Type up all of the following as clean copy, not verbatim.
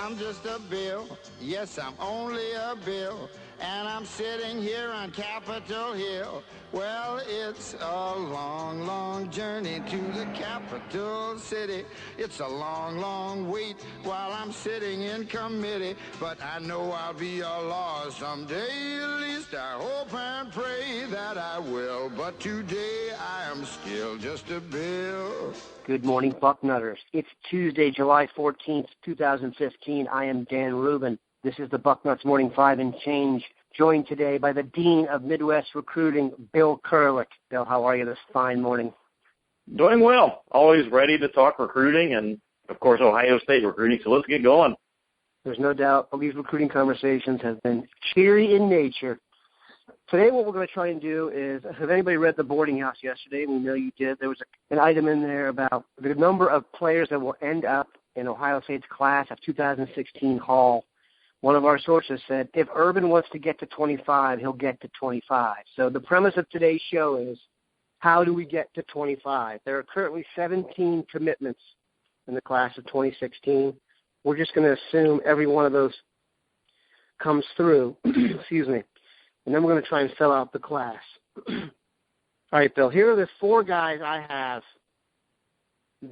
I'm just a bill. Yes, I'm only a bill. And I'm sitting here on Capitol Hill. Well, it's a long, long journey to the capital city. It's a long, long wait while I'm sitting in committee. But I know I'll be a law someday. At least I hope and pray that I will. But today I am still just a bill. Good morning, Bucknutters. It's Tuesday, July 14th, 2015. I am Dan Rubin. This is the Bucknuts Morning 5 and Change, joined today by the Dean of Midwest Recruiting, Bill Kurelic. Bill, how are you this fine morning? Doing well. Always ready to talk recruiting and, of course, Ohio State recruiting. So let's get going. There's no doubt these recruiting conversations have been cheery in nature. Today what we're going to try and do is, has anybody read The Boarding House yesterday? We know you did. There was an item in there about the number of players that will end up in Ohio State's class of 2016 Hall. One of our sources said, if Urban wants to get to 25, he'll get to 25. So the premise of today's show is, how do we get to 25? There are currently 17 commitments in the class of 2016. We're just going to assume every one of those comes through. Excuse me. And then we're going to try and fill out the class. All right, Bill, here are the four guys I have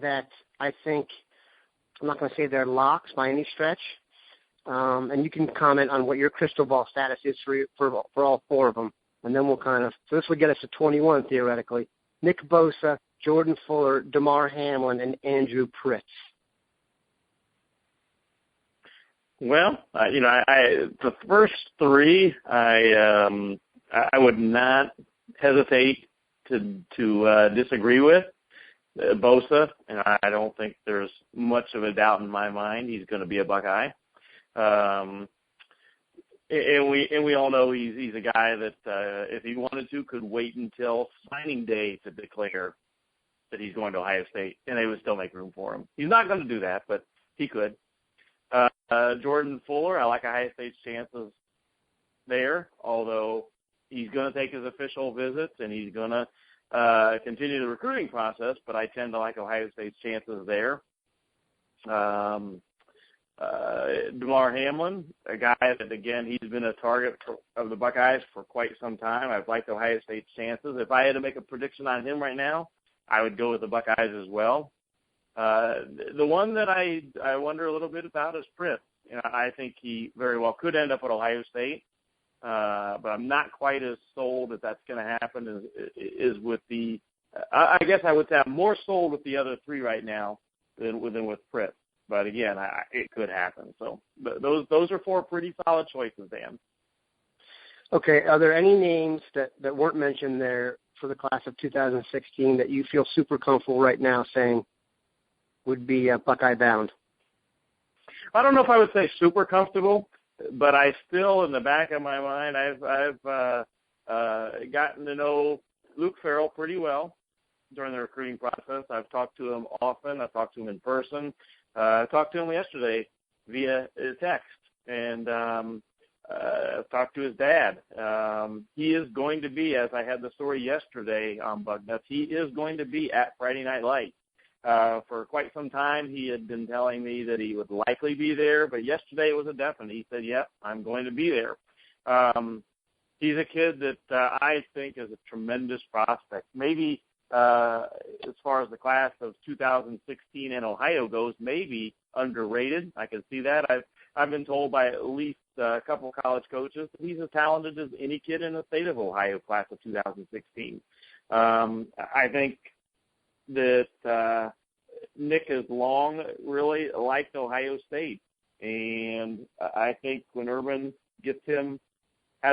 that I think, I'm not going to say they're locks by any stretch, and you can comment on what your crystal ball status is for all four of them. And then we'll so this would get us to 21, theoretically. Nick Bosa, Jordan Fuller, Damar Hamlin, and Andrew Pritz. Well, the first three, I would not hesitate to disagree with. Bosa, and I don't think there's much of a doubt in my mind he's going to be a Buckeye. And we all know he's a guy that if he wanted to could wait until signing day to declare that he's going to Ohio State, and they would still make room for him. He's not going to do that, but he could. Jordan Fuller, I like Ohio State's chances there, although he's going to take his official visits and he's going to continue the recruiting process, but I tend to like Ohio State's chances there. Damar Hamlin, a guy that, again, he's been a target of the Buckeyes for quite some time. I've liked Ohio State's chances. If I had to make a prediction on him right now, I would go with the Buckeyes as well. The one that I wonder a little bit about is Pritz. I think he very well could end up at Ohio State, but I'm not quite as sold that that's going to happen as with the I guess I would say I'm more sold with the other three right now than with Pritz. But, again, it could happen. So those are four pretty solid choices, Dan. Okay. Are there any names that weren't mentioned there for the class of 2016 that you feel super comfortable right now saying would be Buckeye bound? I don't know if I would say super comfortable, but I still, in the back of my mind, I've gotten to know Luke Farrell pretty well during the recruiting process. I've talked to him often. I've talked to him in person. I talked to him yesterday via text, and I've talked to his dad. He is going to be, as I had the story yesterday on Bucknuts, he is going to be at Friday Night Lights. For quite some time, he had been telling me that he would likely be there, but yesterday it was a definite. He said, yep, I'm going to be there. He's a kid that I think is a tremendous prospect. Maybe as far as the class of 2016 in Ohio goes, maybe underrated. I can see that. I've been told by at least a couple of college coaches that he's as talented as any kid in the state of Ohio class of 2016. I think that Nick has long really liked Ohio State, and I think when Urban has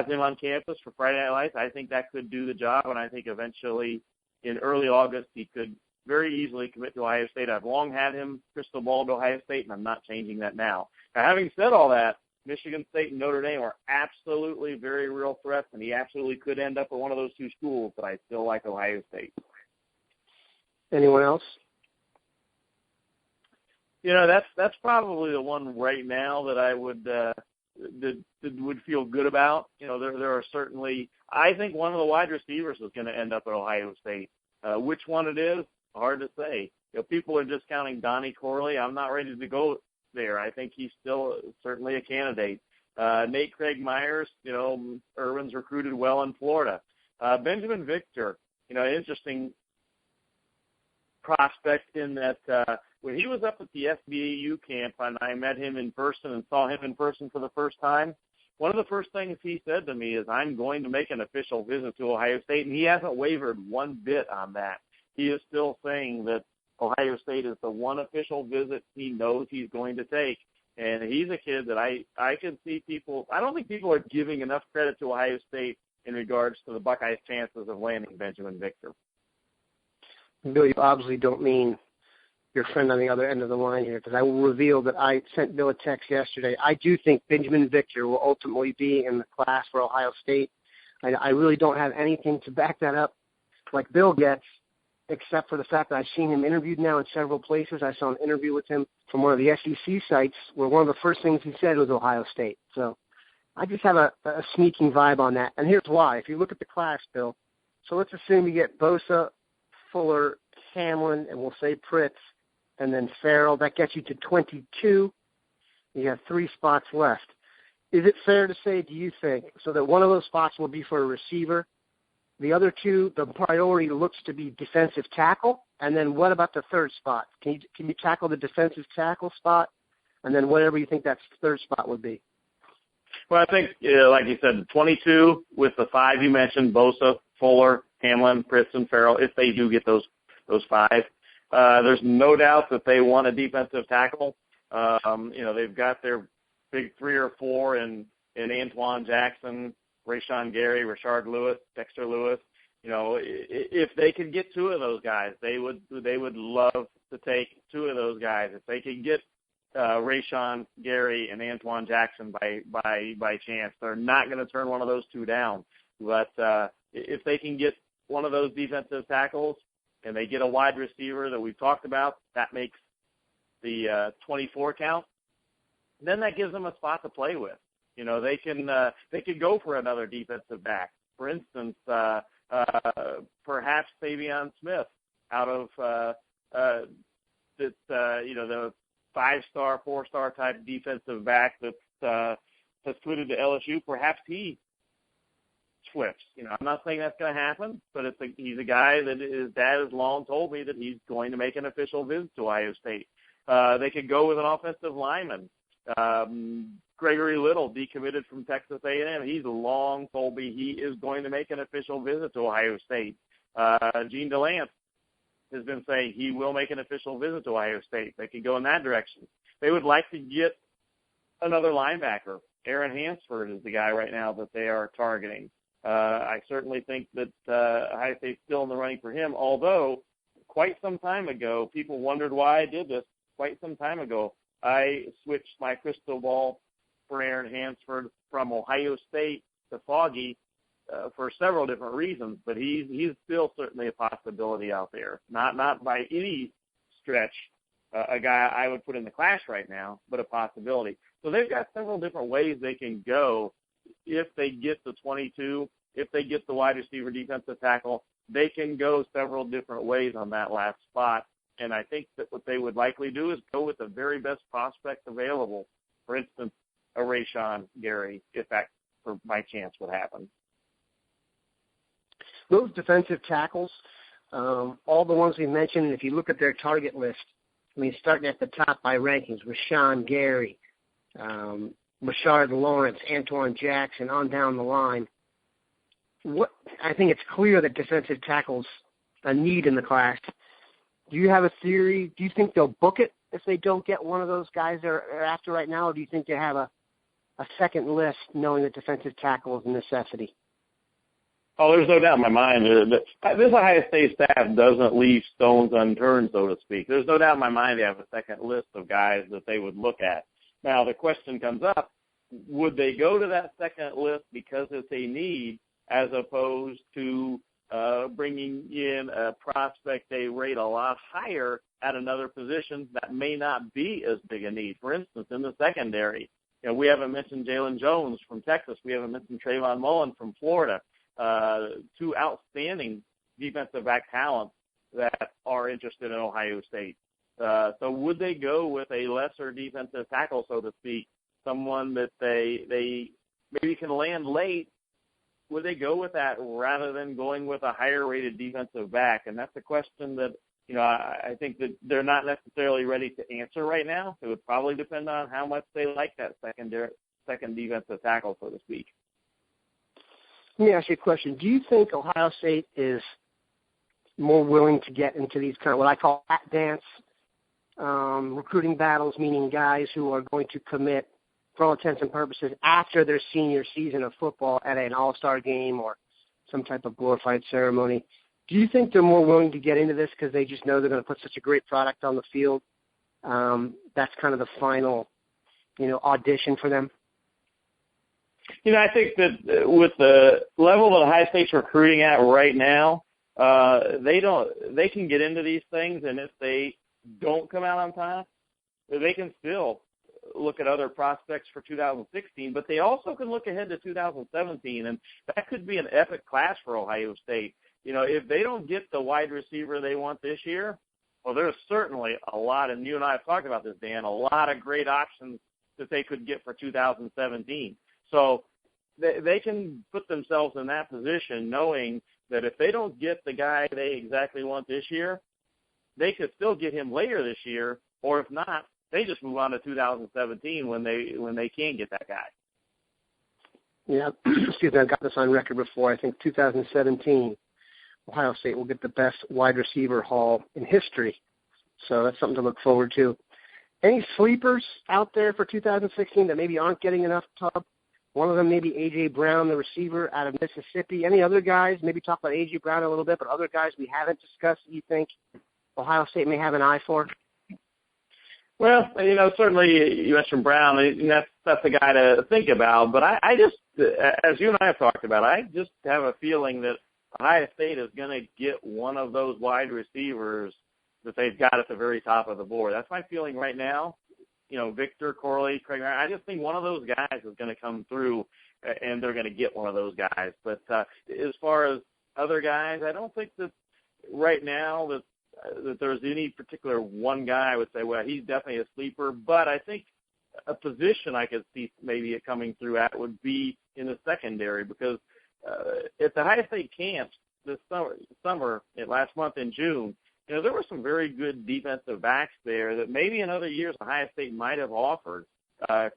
him on campus for Friday Night Lights, I think that could do the job, and I think eventually in early August he could very easily commit to Ohio State. I've long had him crystal ball to Ohio State, and I'm not changing that now. Now, having said all that, Michigan State and Notre Dame are absolutely very real threats, and he absolutely could end up at one of those two schools, but I still like Ohio State. Anyone else? That's probably the one right now that I would feel good about. There are certainly, I think one of the wide receivers is going to end up at Ohio State. Which one it is, hard to say. People are discounting Donnie Corley. I'm not ready to go there. I think he's still certainly a candidate. Nate Craig Myers, Irwin's recruited well in Florida. Benjamin Victor, interesting prospect in that when he was up at the SBAU camp and I met him in person and saw him in person for the first time, one of the first things he said to me is, I'm going to make an official visit to Ohio State, and he hasn't wavered one bit on that. He is still saying that Ohio State is the one official visit he knows he's going to take. And he's a kid that I can see I don't think people are giving enough credit to Ohio State in regards to the Buckeyes' chances of landing Benjamin Victor. Bill, you obviously don't mean your friend on the other end of the line here, because I will reveal that I sent Bill a text yesterday. I do think Benjamin Victor will ultimately be in the class for Ohio State. I really don't have anything to back that up like Bill gets, except for the fact that I've seen him interviewed now in several places. I saw an interview with him from one of the SEC sites where one of the first things he said was Ohio State. So I just have a sneaking vibe on that. And here's why. If you look at the class, Bill, so let's assume you get Bosa, Fuller, Hamlin, and we'll say Pritz, and then Farrell. That gets you to 22. You have 3 spots left. Is it fair to say, do you think, so that one of those spots will be for a receiver? The other 2, the priority looks to be defensive tackle. And then what about the third spot? Can you tackle the defensive tackle spot? And then whatever you think that third spot would be. Well, I think, like you said, 22 with the 5 you mentioned, Bosa, Fuller, Hamlin, Pritz, and Farrell, if they do get those 5. There's no doubt that they want a defensive tackle. They've got their big 3 or 4 in Antoine Jackson, Rashawn Gary, Rashard Lewis, Dexter Lewis. If they could get 2 of those guys, they would love to take 2 of those guys. If they could get Rashawn Gary and Antoine Jackson by chance, they're not going to turn one of those 2 down. But if they can get one of those defensive tackles and they get a wide receiver that we've talked about, that makes the 24 count. Then that gives them a spot to play with. They could go for another defensive back. For instance, perhaps Savion Smith out of the 5-star, 4-star type defensive back that has committed to LSU. Perhaps he flips. I'm not saying that's going to happen, but he's a guy that his dad has long told me that he's going to make an official visit to Ohio State. They could go with an offensive lineman. Gregory Little, decommitted from Texas A&M. He's long told me he is going to make an official visit to Ohio State. Gene DeLance has been saying he will make an official visit to Ohio State. They could go in that direction. They would like to get another linebacker. Aaron Hansford is the guy right now that they are targeting. I certainly think that Ohio State's still in the running for him, although quite some time ago, people wondered why I did this. Quite some time ago, I switched my crystal ball for Aaron Hansford from Ohio State to Foggy for several different reasons, but he's still certainly a possibility out there. Not by any stretch a guy I would put in the class right now, but a possibility. So they've got several different ways they can go if they get the 22, if they get the wide receiver defensive tackle. They can go several different ways on that last spot, and I think that what they would likely do is go with the very best prospect available. For instance, a Rashawn Gary, if that, by chance, would happen. Those defensive tackles, all the ones we mentioned, if you look at their target list, starting at the top by rankings, Rashawn Gary, Rashard Lawrence, Antoine Jackson, on down the line. I think it's clear that defensive tackle's a need in the class. Do you have a theory? Do you think they'll book it if they don't get one of those guys they're after right now, or do you think they have a second list knowing that defensive tackle is a necessity? Oh, there's no doubt in my mind that this Ohio State staff doesn't leave stones unturned, so to speak. There's no doubt in my mind they have a second list of guys that they would look at. Now, the question comes up, would they go to that second list because it's a need as opposed to bringing in a prospect they rate a lot higher at another position that may not be as big a need? For instance, in the secondary, we haven't mentioned Jalen Jones from Texas. We haven't mentioned Trayvon Mullen from Florida. 2 outstanding defensive back talents that are interested in Ohio State. So would they go with a lesser defensive tackle, so to speak, someone that they maybe can land late? Would they go with that rather than going with a higher-rated defensive back? And that's a question that, I think that they're not necessarily ready to answer right now. It would probably depend on how much they like that second defensive tackle, so to speak. Let me ask you a question. Do you think Ohio State is more willing to get into these kind of what I call hat dance recruiting battles, meaning guys who are going to commit, for all intents and purposes, after their senior season of football at an all-star game or some type of glorified ceremony? Do you think they're more willing to get into this because they just know they're going to put such a great product on the field? That's kind of the final, audition for them? I think that with the level that Ohio State's recruiting at right now, they can get into these things, and if they don't come out on top, they can still look at other prospects for 2016, but they also can look ahead to 2017, and that could be an epic class for Ohio State. If they don't get the wide receiver they want this year, well, there's certainly a lot, and you and I have talked about this, Dan, a lot of great options that they could get for 2017. So they can put themselves in that position knowing that if they don't get the guy they exactly want this year, they could still get him later this year, or if not, they just move on to 2017 when they can get that guy. Yeah, excuse me, I've got this on record before. I think 2017, Ohio State will get the best wide receiver haul in history. So that's something to look forward to. Any sleepers out there for 2016 that maybe aren't getting enough tub? One of them maybe A.J. Brown, the receiver out of Mississippi. Any other guys? Maybe talk about A.J. Brown a little bit, but other guys we haven't discussed that you think Ohio State may have an eye for? Well, certainly you mentioned Brown, and that's the guy to think about. But I just, as you and I have talked about, I just have a feeling that Ohio State is going to get one of those wide receivers that they've got at the very top of the board. That's my feeling right now. Victor, Kurelic, Craig, I just think one of those guys is going to come through, and they're going to get one of those guys. But as far as other guys, I don't think that right now that there's any particular one guy I would say, well, he's definitely a sleeper. But I think a position I could see maybe it coming through at would be in the secondary, because at the Ohio State camps this summer last month in June, there were some very good defensive backs there that maybe in other years Ohio State might have offered.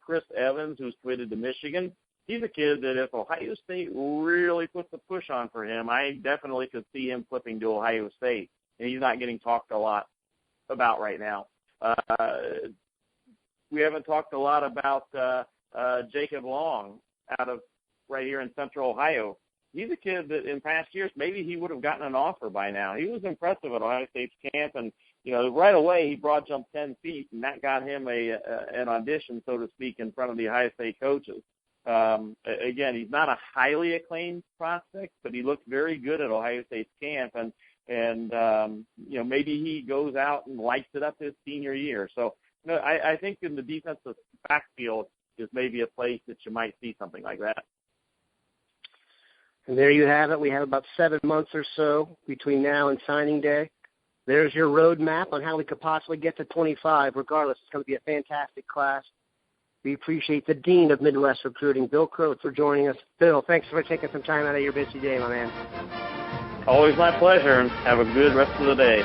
Chris Evans, who's committed to Michigan, he's a kid that if Ohio State really puts a push on for him, I definitely could see him flipping to Ohio State. And he's not getting talked a lot about right now. We haven't talked a lot about Jacob Long out of right here in Central Ohio. He's a kid that in past years maybe he would have gotten an offer by now. He was impressive at Ohio State's camp, and right away he broad jumped 10 feet, and that got him an audition, so to speak, in front of the Ohio State coaches. Again, he's not a highly acclaimed prospect, but he looked very good at Ohio State's camp, and maybe he goes out and lights it up his senior year. So I think in the defensive backfield is maybe a place that you might see something like that. And there you have it. We have about 7 months or so between now and signing day. There's your roadmap on how we could possibly get to 25. Regardless, it's going to be a fantastic class. We appreciate the Dean of Midwest Recruiting, Bill Croat, for joining us. Bill, thanks for taking some time out of your busy day, my man. Always my pleasure, and have a good rest of the day.